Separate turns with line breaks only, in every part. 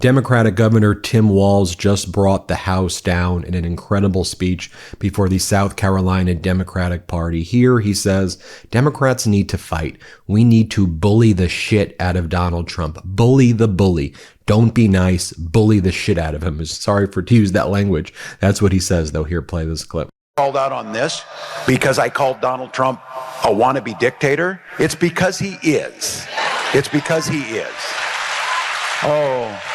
Democratic Governor Tim Walz just brought the House down in an incredible speech before the South Carolina Democratic Party. Here he says, Democrats need to fight. We need to bully the shit out of Donald Trump. Bully the bully. Don't be nice. Bully the shit out of him. Sorry to use that language. That's what he says, though. Here, play this clip.
Called out on this because I called Donald Trump a wannabe dictator. It's because he is. It's because he is. Oh.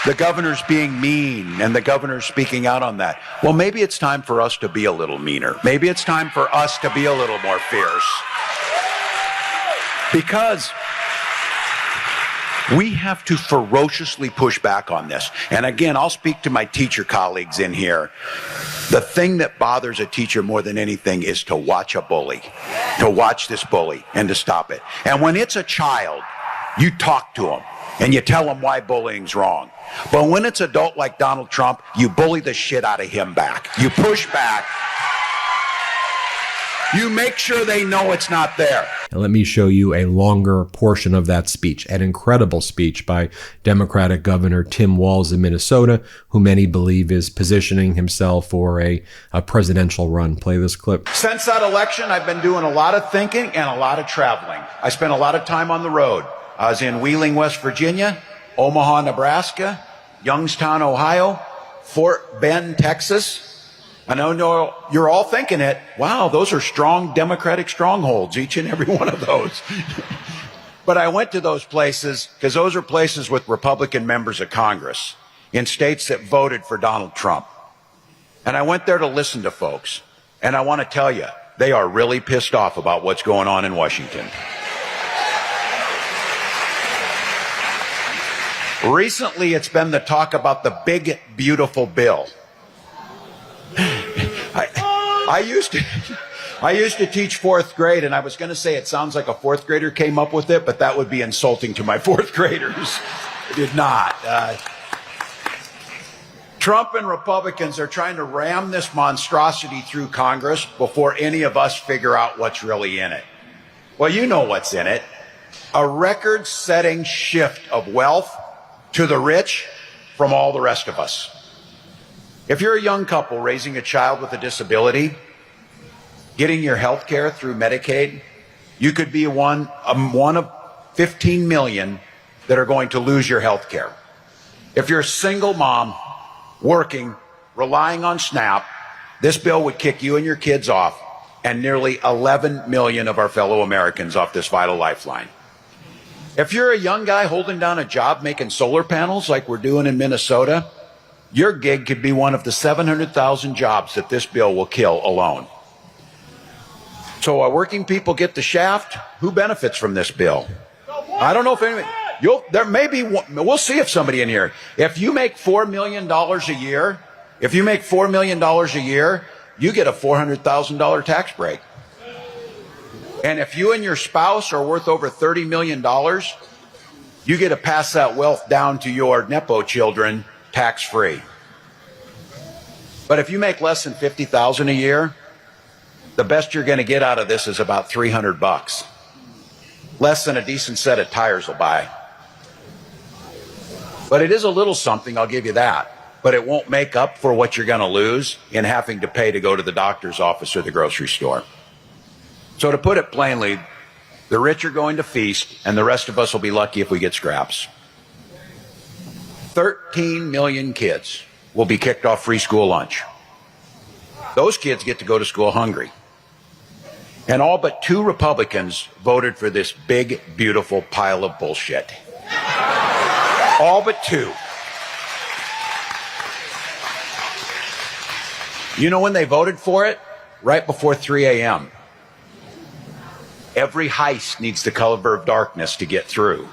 The governor's being mean, and the governor's speaking out on that. Well, maybe it's time for us to be a little meaner. Maybe it's time for us to be a little more fierce. Because we have to ferociously push back on this. And again, I'll speak to my teacher colleagues in here. The thing that bothers a teacher more than anything is to watch a bully, to watch this bully and to stop it. And when it's a child, you talk to them and you tell them why bullying's wrong. But when it's adult like Donald Trump, you bully the shit out of him back. You push back. You make sure they know it's not there.
And let me show you a longer portion of that speech, an incredible speech by Democratic Governor Tim Walz in Minnesota, who many believe is positioning himself for a presidential run. Play this clip.
Since that election, I've been doing a lot of thinking and a lot of traveling. I spent a lot of time on the road. I was in Wheeling, West Virginia, Omaha, Nebraska, Youngstown, Ohio, Fort Bend, Texas. I know you're all thinking it. Wow, those are strong Democratic strongholds, each and every one of those. But I went to those places because those are places with Republican members of Congress in states that voted for Donald Trump. And I went there to listen to folks. And I want to tell you, they are really pissed off about what's going on in Washington. Recently, it's been the talk about the big, beautiful bill. I used to teach fourth grade, and I was going to say it sounds like a fourth grader came up with it, but that would be insulting to my fourth graders. It did not. Trump and Republicans are trying to ram this monstrosity through Congress before any of us figure out what's really in it. Well, you know what's in it. A record-setting shift of wealth to the rich from all the rest of us. If you're a young couple raising a child with a disability, getting your health care through Medicaid, you could be one of 15 million that are going to lose your health care. If you're a single mom working, relying on SNAP, this bill would kick you and your kids off and nearly 11 million of our fellow Americans off this vital lifeline. If you're a young guy holding down a job making solar panels like we're doing in Minnesota, your gig could be one of the 700,000 jobs that this bill will kill alone. So our working people get the shaft. Who benefits from this bill? I don't know if anybody, there may be one, we'll see if somebody in here, if you make $4 million a year, you get a $400,000 tax break. And if you and your spouse are worth over $30 million, you get to pass that wealth down to your Nepo children tax-free. But if you make less than $50,000 a year, the best you're going to get out of this is about $300. Less than a decent set of tires will buy. But it is a little something, I'll give you that. But it won't make up for what you're going to lose in having to pay to go to the doctor's office or the grocery store. So to put it plainly, the rich are going to feast, and the rest of us will be lucky if we get scraps. 13 million kids will be kicked off free school lunch. Those kids get to go to school hungry. And all but 2 Republicans voted for this big, beautiful pile of bullshit. All but 2. You know when they voted for it? Right before 3 a.m. Every heist needs the cover of darkness to get through,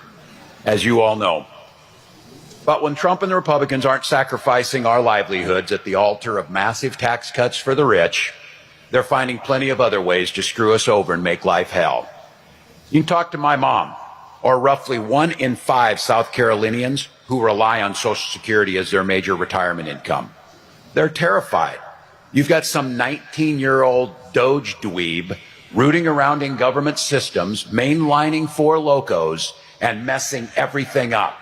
as you all know. But when Trump and the Republicans aren't sacrificing our livelihoods at the altar of massive tax cuts for the rich, they're finding plenty of other ways to screw us over and make life hell. You can talk to my mom, or roughly 1 in 5 South Carolinians who rely on Social Security as their major retirement income. They're terrified. You've got some 19-year-old Doge dweeb rooting around in government systems, mainlining 4 locos, and messing everything up.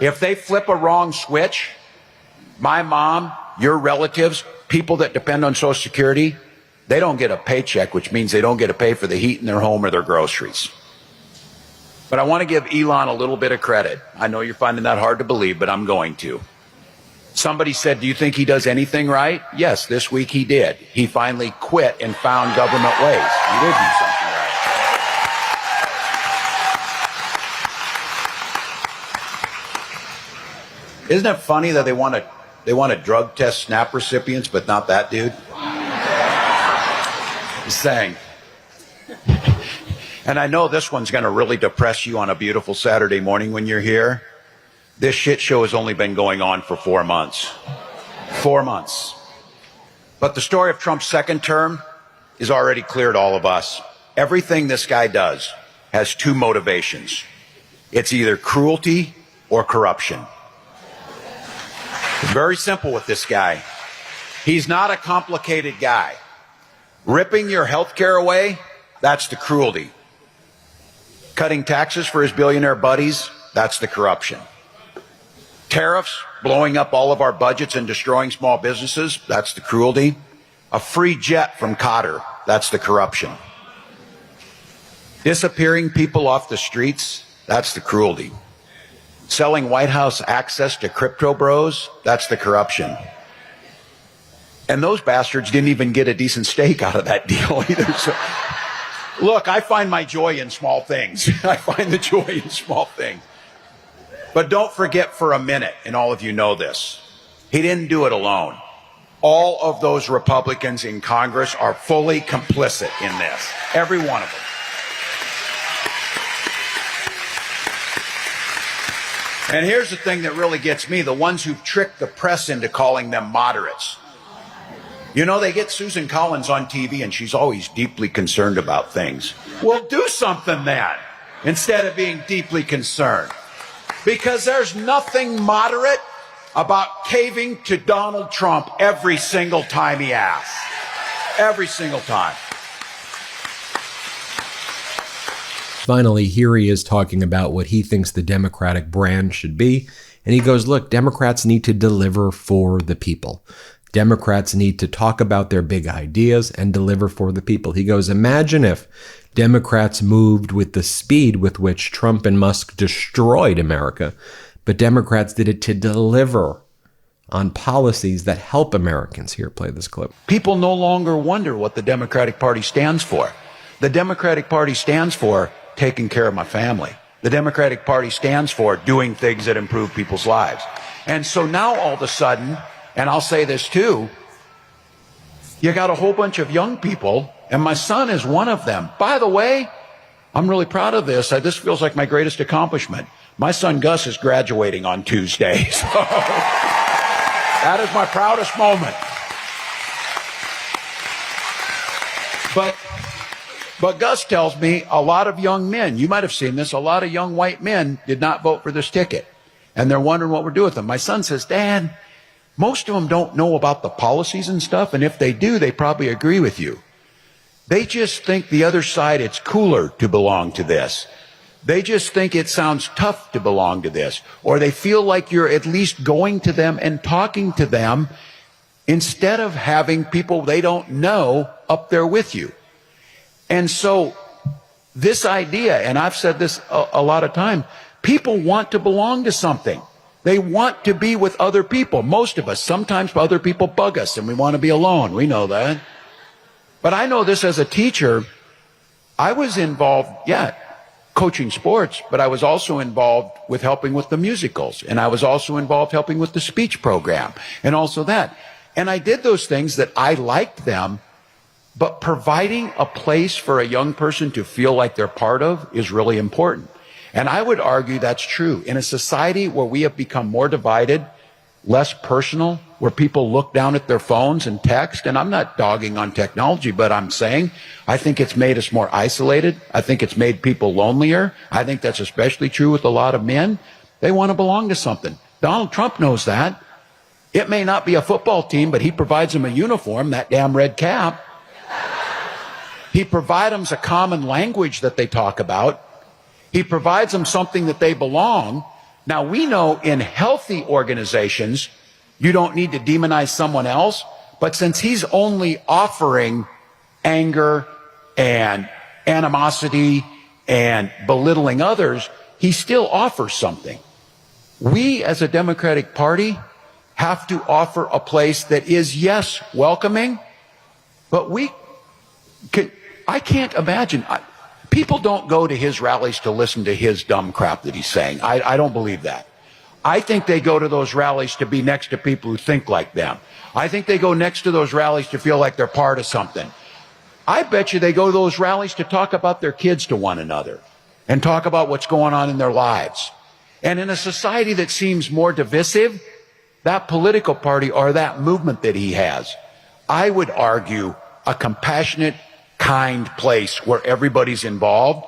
If they flip a wrong switch, my mom, your relatives, people that depend on Social Security, they don't get a paycheck, which means they don't get to pay for the heat in their home or their groceries. But I want to give Elon a little bit of credit. I know you're finding that hard to believe, but I'm going to. Somebody said, do you think he does anything right? Yes, this week he did. He finally quit and found government ways. He did do something right. Isn't it funny that they want to drug test SNAP recipients, but not that dude? Just saying. And I know this one's going to really depress you on a beautiful Saturday morning when you're here. This shit show has only been going on for 4 months. 4 months. But the story of Trump's second term is already clear to all of us. Everything this guy does has two motivations. It's either cruelty or corruption. It's very simple with this guy. He's not a complicated guy. Ripping your health care away, that's the cruelty. Cutting taxes for his billionaire buddies, that's the corruption. Tariffs, blowing up all of our budgets and destroying small businesses, that's the cruelty. A free jet from Qatar, that's the corruption. Disappearing people off the streets, that's the cruelty. Selling White House access to crypto bros, that's the corruption. And those bastards didn't even get a decent steak out of that deal either. So, look, I find my joy in small things. I find the joy in small things. But don't forget for a minute, and all of you know this, he didn't do it alone. All of those Republicans in Congress are fully complicit in this. Every one of them. And here's the thing that really gets me, the ones who've tricked the press into calling them moderates. You know, they get Susan Collins on TV and she's always deeply concerned about things. Well, do something then, instead of being deeply concerned. Because there's nothing moderate about caving to Donald Trump every single time he asks. Every single time.
Finally, here he is talking about what he thinks the Democratic brand should be. And he goes, look, Democrats need to deliver for the people. Democrats need to talk about their big ideas and deliver for the people. He goes, imagine if Democrats moved with the speed with which Trump and Musk destroyed America, but Democrats did it to deliver on policies that help Americans. Here, play this clip.
People no longer wonder what the Democratic Party stands for. The Democratic Party stands for taking care of my family. The Democratic Party stands for doing things that improve people's lives. And so now all of a sudden, and I'll say this too, you got a whole bunch of young people, and my son is one of them. By the way, I'm really proud of this. This feels like my greatest accomplishment. My son Gus is graduating on Tuesday. So that is my proudest moment. But Gus tells me a lot of young men, you might have seen this, a lot of young white men did not vote for this ticket. And they're wondering what we're doing with them. My son says, Dad, most of them don't know about the policies and stuff. And if they do, they probably agree with you. They just think the other side, it's cooler to belong to this. They just think it sounds tough to belong to this. Or they feel like you're at least going to them and talking to them instead of having people they don't know up there with you. And so this idea, and I've said this a lot of time, people want to belong to something. They want to be with other people. Most of us, sometimes other people bug us and we want to be alone. We know that. But I know this as a teacher. I was involved, coaching sports, but I was also involved with helping with the musicals. And I was also involved helping with the speech program and also that. And I did those things that I liked them. But providing a place for a young person to feel like they're part of is really important. And I would argue that's true. In a society where we have become more divided, less personal, where people look down at their phones and text, and I'm not dogging on technology, but I'm saying I think it's made us more isolated. I think it's made people lonelier. I think that's especially true with a lot of men. They want to belong to something. Donald Trump knows that. It may not be a football team, but he provides them a uniform, that damn red cap. He provides them a common language that they talk about. He provides them something that they belong. Now, we know in healthy organizations, you don't need to demonize someone else, but since he's only offering anger and animosity and belittling others, he still offers something. We as a Democratic Party have to offer a place that is, yes, welcoming, but I can't imagine. People don't go to his rallies to listen to his dumb crap that he's saying. I don't believe that. I think they go to those rallies to be next to people who think like them. I think they go next to those rallies to feel like they're part of something. I bet you they go to those rallies to talk about their kids to one another and talk about what's going on in their lives. And in a society that seems more divisive, that political party or that movement that he has, I would argue a compassionate, kind place where everybody's involved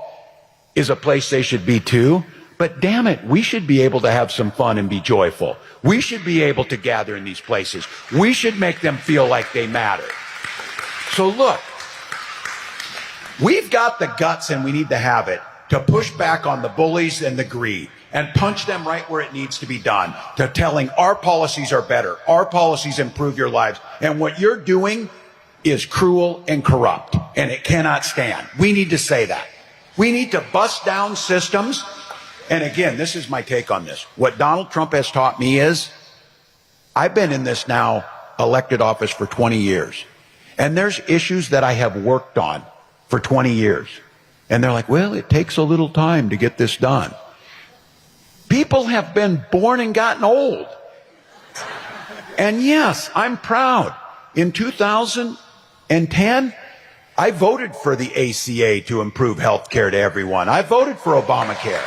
is a place they should be too. But damn it, we should be able to have some fun and be joyful. We should be able to gather in these places. We should make them feel like they matter. So look, we've got the guts, and we need to have it, to push back on the bullies and the greed and punch them right where it needs to be done, to telling our policies are better, our policies improve your lives, and what you're doing is cruel and corrupt, and it cannot stand. We need to say that. We need to bust down systems. And again, this is my take on this. What Donald Trump has taught me is, I've been in this now elected office for 20 years, and there's issues that I have worked on for 20 years. And they're like, well, it takes a little time to get this done. People have been born and gotten old. And yes, I'm proud. In 2010, I voted for the ACA to improve health care to everyone. I voted for Obamacare.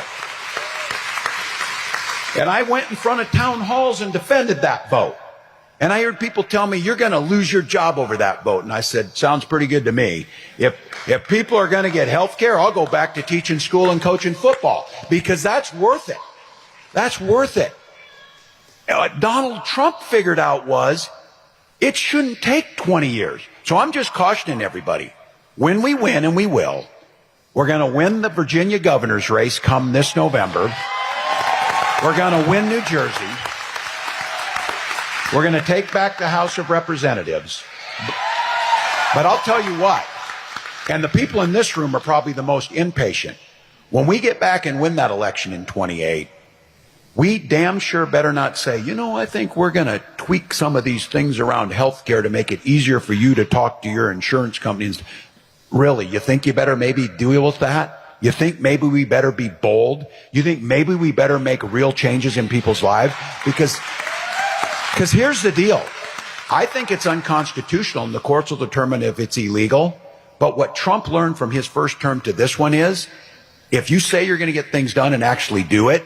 And I went in front of town halls and defended that vote. And I heard people tell me, you're going to lose your job over that vote. And I said, sounds pretty good to me. If people are going to get health care, I'll go back to teaching school and coaching football, because that's worth it. That's worth it. What Donald Trump figured out was it shouldn't take 20 years. So I'm just cautioning everybody. When we win, and we will, we're going to win the Virginia governor's race come this November. We're going to win New Jersey. We're going to take back the House of Representatives. But I'll tell you what, and the people in this room are probably the most impatient. When we get back and win that election in 28, we damn sure better not say, you know, I think we're going to tweak some of these things around health care to make it easier for you to talk to your insurance companies. Really, you think you better maybe deal with that? You think maybe we better be bold? You think maybe we better make real changes in people's lives? Because here's the deal. I think it's unconstitutional, and the courts will determine if it's illegal. But what Trump learned from his first term to this one is, if you say you're going to get things done and actually do it,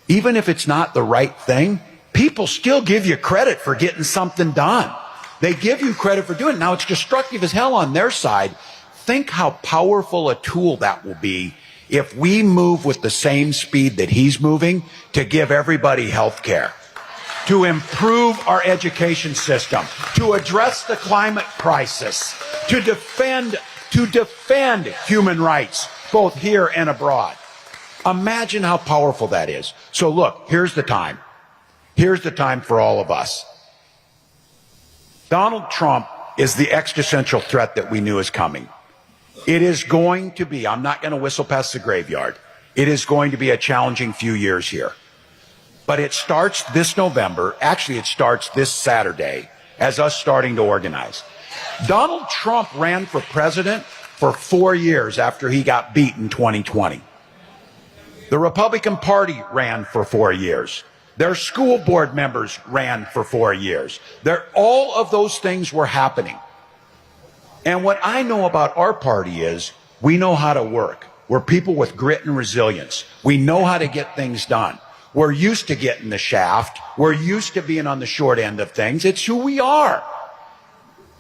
even if it's not the right thing, people still give you credit for getting something done. They give you credit for doing it. Now, it's destructive as hell on their side. Think how powerful a tool that will be if we move with the same speed that he's moving to give everybody health care, to improve our education system, to address the climate crisis, to defend human rights, both here and abroad. Imagine how powerful that is. So look, here's the time. Here's the time for all of us. Donald Trump is the existential threat that we knew is coming. It is going to be, I'm not going to whistle past the graveyard. It is going to be a challenging few years here. But it starts this November. Actually, it starts this Saturday as us starting to organize. Donald Trump ran for president for 4 years after he got beat in 2020. The Republican Party ran for 4 years. Their school board members ran for 4 years. All of those things were happening. And what I know about our party is we know how to work. We're people with grit and resilience. We know how to get things done. We're used to getting the shaft. We're used to being on the short end of things. It's who we are.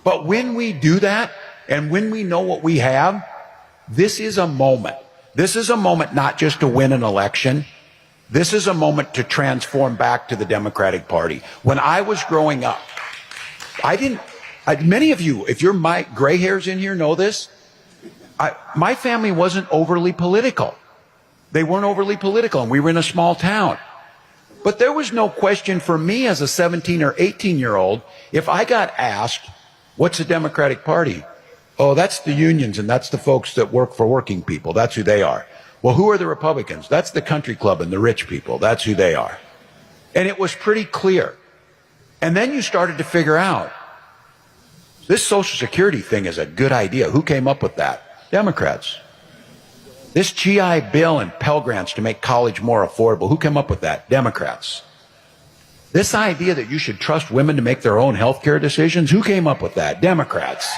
But when we do that, and when we know what we have, this is a moment. This is a moment not just to win an election. This is a moment to transform back to the Democratic Party. When I was growing up, many of you, if you're my gray hairs in here, know this. My family wasn't overly political. They weren't overly political, and we were in a small town. But there was no question for me as a 17 or 18-year-old, if I got asked, what's the Democratic Party? Oh, that's the unions and that's the folks that work for working people. That's who they are. Well, who are the Republicans? That's the country club and the rich people. That's who they are. And it was pretty clear. And then you started to figure out, this Social Security thing is a good idea. Who came up with that? Democrats. This GI Bill and Pell Grants to make college more affordable. Who came up with that? Democrats. This idea that you should trust women to make their own health care decisions. Who came up with that? Democrats.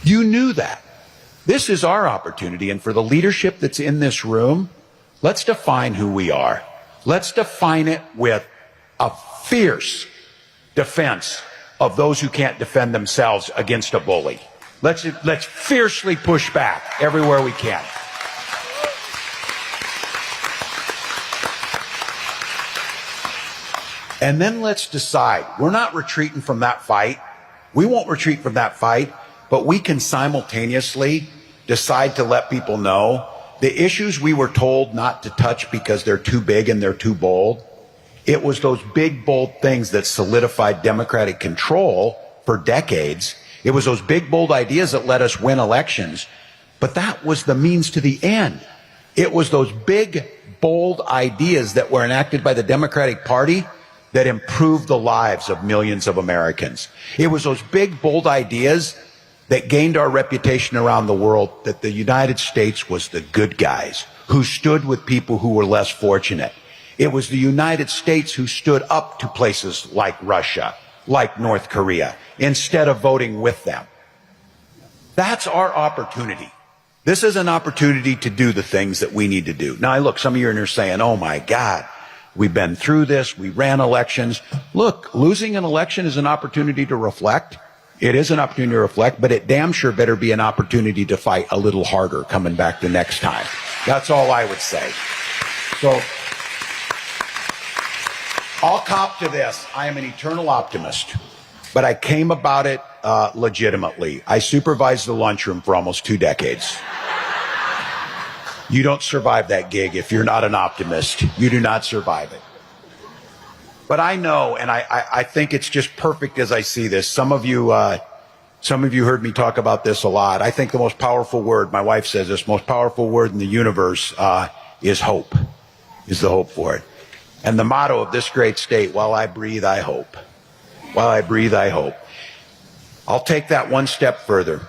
You knew that. This is our opportunity. And for the leadership that's in this room, let's define who we are. Let's define it with a fierce defense of those who can't defend themselves against a bully. Let's fiercely push back everywhere we can. And then let's decide. We're not retreating from that fight. We won't retreat from that fight, but we can simultaneously decide to let people know the issues we were told not to touch because they're too big and they're too bold. It was those big, bold things that solidified Democratic control for decades. It was those big, bold ideas that let us win elections. But that was the means to the end. It was those big, bold ideas that were enacted by the Democratic Party that improved the lives of millions of Americans. It was those big, bold ideas that gained our reputation around the world that the United States was the good guys who stood with people who were less fortunate. It was the United States who stood up to places like Russia, like North Korea, instead of voting with them. That's our opportunity. This is an opportunity to do the things that we need to do. Now, look, some of you are in here saying, oh my God, we've been through this, we ran elections. Look, losing an election is an opportunity to reflect. It is an opportunity to reflect, but it damn sure better be an opportunity to fight a little harder coming back the next time. That's all I would say. So, I'll cop to this. I am an eternal optimist, but I came about it legitimately. I supervised the lunchroom for almost 2 decades. You don't survive that gig if you're not an optimist. You do not survive it. But I know, and I think it's just perfect as I see this. Some of you heard me talk about this a lot. I think the most powerful word, my wife says this, most powerful word in the universe is hope, is the hope for it. And the motto of this great state, while I breathe, I hope. While I breathe, I hope. I'll take that one step further.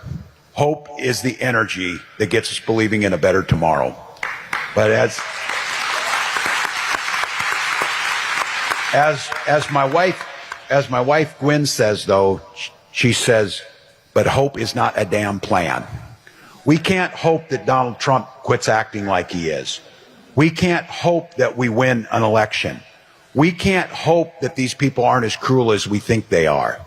Hope is the energy that gets us believing in a better tomorrow. But as my wife Gwen says, though, she says, but hope is not a damn plan. We can't hope that Donald Trump quits acting like he is. We can't hope that we win an election. We can't hope that these people aren't as cruel as we think they are.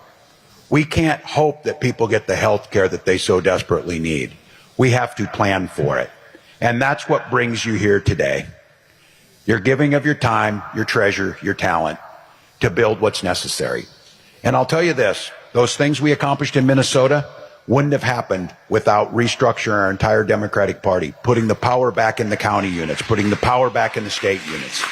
We can't hope that people get the health care that they so desperately need. We have to plan for it. And that's what brings you here today. You're giving of your time, your treasure, your talent to build what's necessary. And I'll tell you this, those things we accomplished in Minnesota wouldn't have happened without restructuring our entire Democratic Party, putting the power back in the county units, putting the power back in the state units.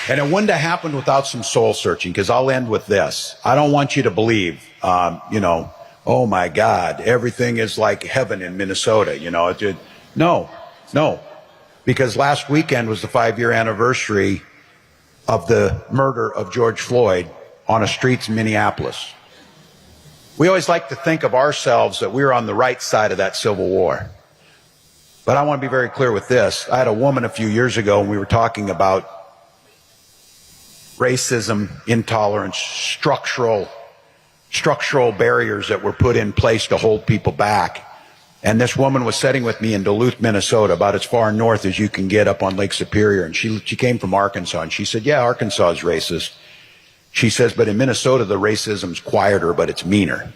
And it wouldn't have happened without some soul searching, because I'll end with this. I don't want you to believe, oh my God, everything is like heaven in Minnesota. No. Because last weekend was the 5-year anniversary of the murder of George Floyd on the streets in Minneapolis. We always like to think of ourselves that we're on the right side of that Civil War. But I want to be very clear with this. I had a woman a few years ago, and we were talking about racism, intolerance, structural barriers that were put in place to hold people back. And this woman was sitting with me in Duluth, Minnesota, about as far north as you can get up on Lake Superior. And she came from Arkansas, and she said, yeah, Arkansas is racist. She says, but in Minnesota, the racism's quieter, but it's meaner.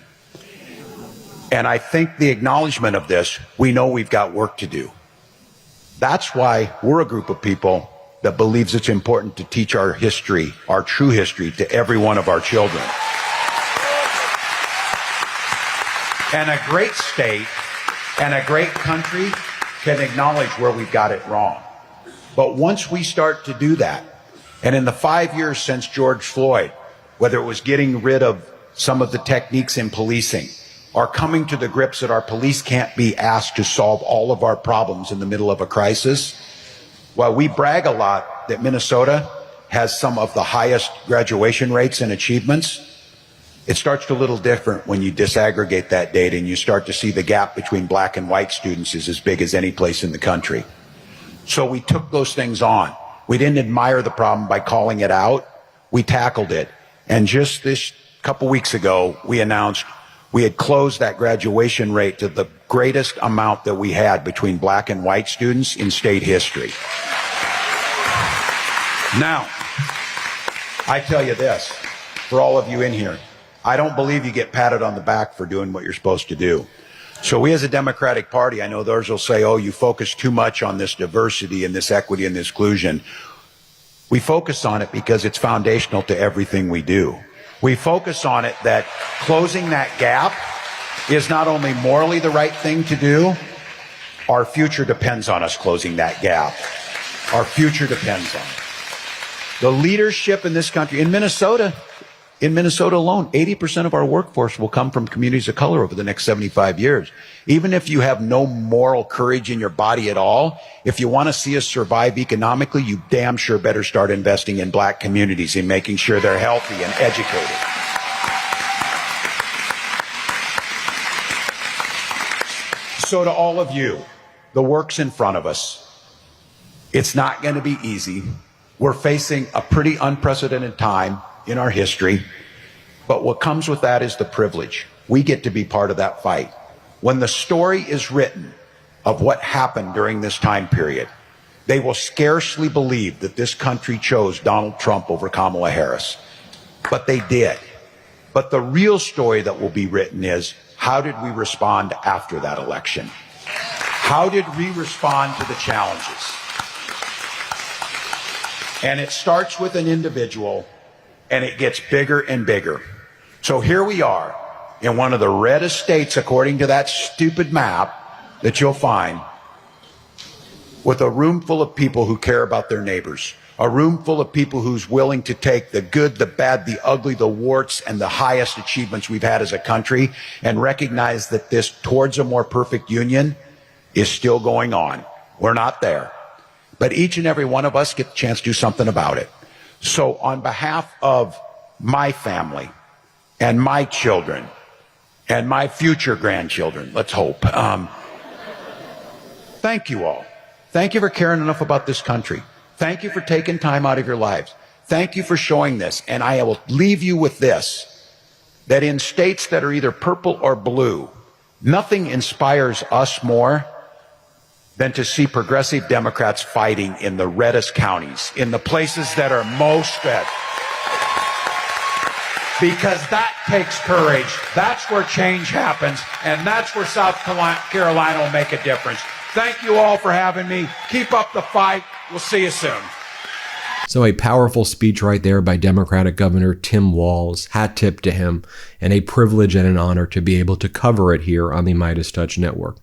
And I think the acknowledgement of this, we know we've got work to do. That's why we're a group of people that believes it's important to teach our history, our true history, to every one of our children. And a great state And a great country can acknowledge where we got it wrong. But once we start to do that, and in the 5 years since George Floyd, whether it was getting rid of some of the techniques in policing, or coming to the grips that our police can't be asked to solve all of our problems in the middle of a crisis, while we brag a lot that Minnesota has some of the highest graduation rates and achievements, it starts to a little different when you disaggregate that data and you start to see the gap between black and white students is as big as any place in the country. So we took those things on. We didn't admire the problem by calling it out. We tackled it. And just this couple weeks ago, we announced we had closed that graduation rate to the greatest amount that we had between black and white students in state history. Now, I tell you this, for all of you in here, I don't believe you get patted on the back for doing what you're supposed to do. So we as a Democratic Party, I know those will say, oh, you focus too much on this diversity and this equity and this inclusion. We focus on it because it's foundational to everything we do. We focus on it that closing that gap is not only morally the right thing to do, our future depends on us closing that gap. Our future depends on it. The leadership in this country, in Minnesota alone, 80% of our workforce will come from communities of color over the next 75 years. Even if you have no moral courage in your body at all, if you want to see us survive economically, you damn sure better start investing in black communities and making sure they're healthy and educated. So to all of you, the work's in front of us. It's not going to be easy. We're facing a pretty unprecedented time in our history, but what comes with that is the privilege. We get to be part of that fight. When the story is written of what happened during this time period, they will scarcely believe that this country chose Donald Trump over Kamala Harris. But they did. But the real story that will be written is, how did we respond after that election? How did we respond to the challenges? And it starts with an individual, and it gets bigger and bigger. So here we are in one of the reddest states, according to that stupid map that you'll find, with a room full of people who care about their neighbors, a room full of people who's willing to take the good, the bad, the ugly, the warts, and the highest achievements we've had as a country and recognize that this towards a more perfect union is still going on. We're not there. But each and every one of us get the chance to do something about it. So on behalf of my family and my children and my future grandchildren, let's hope, thank you all. Thank you for caring enough about this country. Thank you for taking time out of your lives. Thank you for showing this. And I will leave you with this, that in states that are either purple or blue, nothing inspires us more than to see progressive Democrats fighting in the reddest counties, in the places that are most red. Because that takes courage. That's where change happens, and that's where South Carolina will make a difference. Thank you all for having me. Keep up the fight. We'll see you soon.
So a powerful speech right there by Democratic Governor Tim Walz. Hat tip to him, and a privilege and an honor to be able to cover it here on the MeidasTouch network.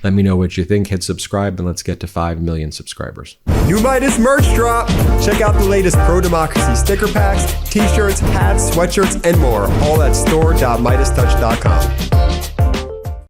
Let me know what you think. Hit subscribe, and let's get to 5 million subscribers.
New Meidas merch drop! Check out the latest pro-democracy sticker packs, t-shirts, hats, sweatshirts, and more. All at store.meidastouch.com.